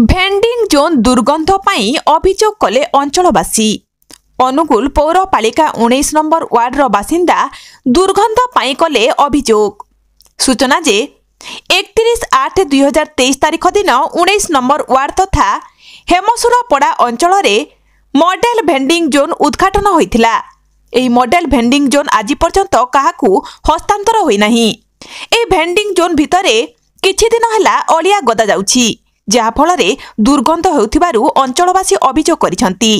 Vending zone दुर्गंध पाई अभियोग कले अंचलवासी। अनुगुल पौरपालिका 19 नंबर वार्डर बासिंदा दुर्गंध पाई कले अभियोग। सूचना जे 31/8/2023 तारिख दिन 19 नंबर वार्ड तथा हेमसुरपड़ा अंचल मॉडल भेंडिंग जोन उद्घाटन होइथिला। एही मॉडल भेंडिंग जोन आज पर्यंत काहाकू हस्तांतर होई नाही। ए भेंडिंग जोन भितरे किछि दिन हला अलिया गदा जाउछि, जहा फलरे दुर्गंध हेउथिबारु अंचलवासी अभियोग करिसंती।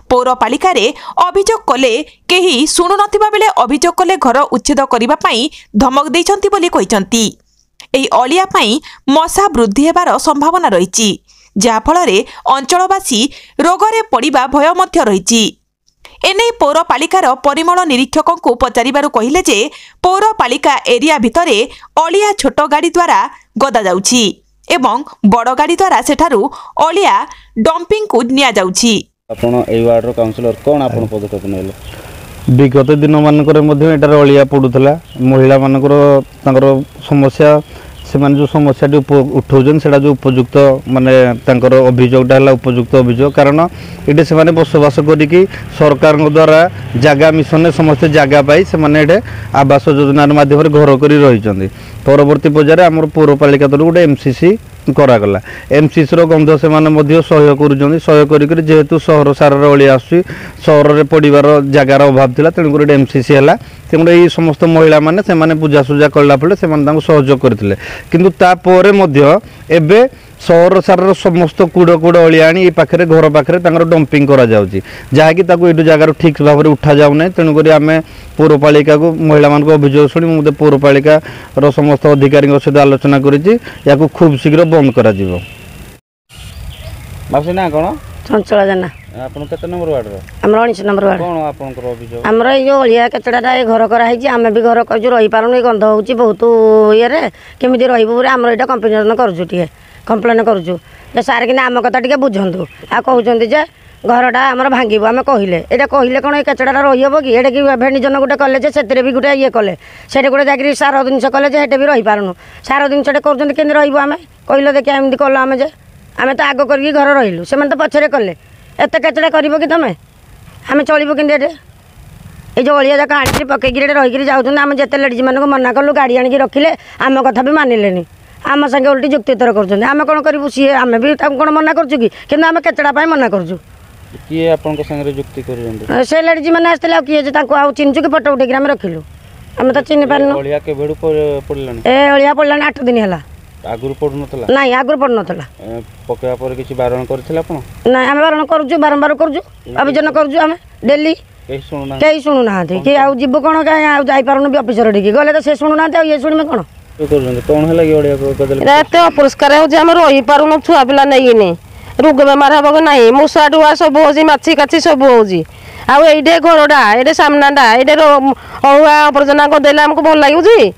पौरपालिका रे अभियोग कले केही सुनु नथिबा बेले अभियोग कले घर उच्छेद करिबा पई धमक दैछंती बोली कहिसंती। एही अलिया पई मशा वृद्धि हेबार संभावना रहिछि, जहा फलरे अंचलवासी रोगरे पड़िबा भय मध्य रहिछि। एने पौरपालिकार परिमल निरीक्षकों को पचारिबारु कहिले जे पौरपालिका एरिया भितरे अलिया छोट गाड़ी द्वारा गदा जाउछि एवं बड़ गाड़ी द्वारा सेठारु अलिया डंपिंग को निया जाउछि। आपण एई वार्ड रो काउंसिलर कोन आपण पदक्षेप नेले? विगत दिन मानकर मध्य एटार अलिया पड़ुला महिला मानकर तांकर समस्या से माने जो समस्या उठाउछन सेटा जो उपयुक्त माने तांकर अभियोगटा हला उपयुक्त अभियोग, कारण एटे से माने बसवास करिकि सरकार द्वारा जागा मिशन समस्त जागा पाई से माने एटे आवास योजना माध्यम घर करी रहिचंदी। परवर्ती पर्यायर आमर पौरपालिका तरफ गोटे एमसीसी करागला। एमसीसी रो गंध से माने मध्य सहयोग करूछंदी। सहयोग करिकि जेहेतु सहर सारा अलिया आसी सहर रे पड़िबार जागार अभाव थिला, तेणु गोटे एमसीसी हला। तेणु ये समस्त महिला माने से माने पूजा सुजा कला फले से माने तांको सहयोग करथिले, किंतु तापर मध्य एबे सहर सारा समस्त कूड़ कूड़ अलिया आनी पाखे घर पाखे डंपिंग करा जाउची, जहाँकि ताको एटू जगार ठीक भाव में उठा जाऊ ना। तेणुक आम पौरपालिका को महिला मान अभियोग शुणी मुझे पौरपालिका समस्त अधिकारी सहित आलोचना कर खूब शीघ्र बंद कर। ना कौन चंचल जाना आपन केते नंबर वार्ड रो? हमर 19 नंबर वार्ड। कोन आपनकर अभियोग? हमर ए जो अलिया केचडाटा ए घर करा हिची, आमे भी घर करजु रही पारुनी, गंध होउची बहुत ये रे केमिति रहिबो रे। हमर एटा कंप्लेन करजु, टिके कंप्लेन करजु जे सार कि आम कथा टिके बुझंतु। आ कहउचंती जे घरटा हमर भांगिबो, आमे कहिले एटा कहिले कोन ए केचडाटा रहि हबो कि? एटा कि भेंडिजन गुटे कले जे सेतरे भी गुटे ये कले सेटे गुटे जाकरी सार दिनस कले जे हेटे भी रहि पारुनु। सार दिनसटे करजंती केनि रहिबो? आमे कहिले देखि एमति कल आमे जे आमे त आग करके घर रहिलु, सेमान त पछरे कले एत केचड़ा करिबो कि तमे? आमे चलिबो किंदे एटे? ए जो अलिया जाका आंटी पकेकी रे रहिकरी जाउछन, आमे जेते लेडीज मानको मना करलु, गाड़ी आनिकी रखिले, आम कथा भी मानिलेनी, आम संगे उल्टी जुक्तितर करछन। आमे कोन करिबु? सी आमे भी ताको कोन मना करछु कि? किंतु आमे केचड़ा पाई मना करछु। किए आपन को संगे जुक्ति करजंती? से लेडीज माने आस्तेला किए जे ताको आउ चिन्छु कि फोटो उठेकी आमे रखिलु, आमे त चिन्हि पारनु। अलिया के भेडु पड़लानी? ए अलिया पड़लानी 8 दिन होला। आगुर पड़ नथला? नाही आगुर पड़ नथला। पकेवा पर किछि बारण करथिला आपण? नाही आमे बारण करजु, बारंबार करजु, अभिजन करजु, आमे डेली केही शुणु ना कि आउ जीव कोन का आउ जाई पारनु भी ऑफिसर ठीक गले त से शुणु ना आ ये शुणिमे कोन कौन है लगी ओडिया को बदल एते अपरिष्कार हो जे हम रही पारुनु, छुआ पिला नैने रोग बेमार हबो नाही, मुसा डुआ सब होजी, माछी काछी सब होजी। आ एइडे घरडा एइडे सामनाडा एइडे अहुआ आवर्जना को देला हमको भल लागु जी।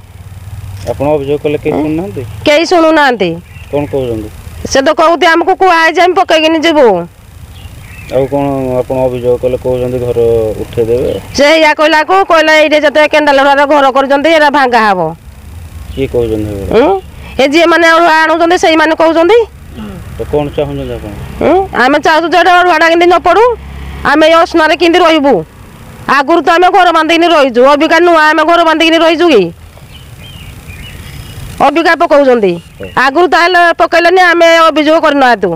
आपण अभियोग कले के सुन नांती? केही सुनु नांती। कोन कहउजंदी? से तो कहउती हमको कुआय जे हम पकैके नि जेबो। आ कोन आपण अभियोग कले कहउजंदी घर उठे देबे? से या कहला को कहला एइडे जते केंडालरा घर करजंती एरा भांगा हबो। की कहउजंदी? ए जे माने आणुजंदी सेही माने कहउजंदी। तो कोन चाहुजंदी आपण? आमे चाहू जेडा वाडा किंदी न पडू, आमे योसनारे किंदी रहिबू। आगुर तो आमे घर बांधिकिनी रहिजु, अबिका नुआ आमे घर बांधिकिनी रहिजु कि? अबिका पकाउजंदी, आगुर ताले पकैलेनी आमे अभियोग करना हेतु।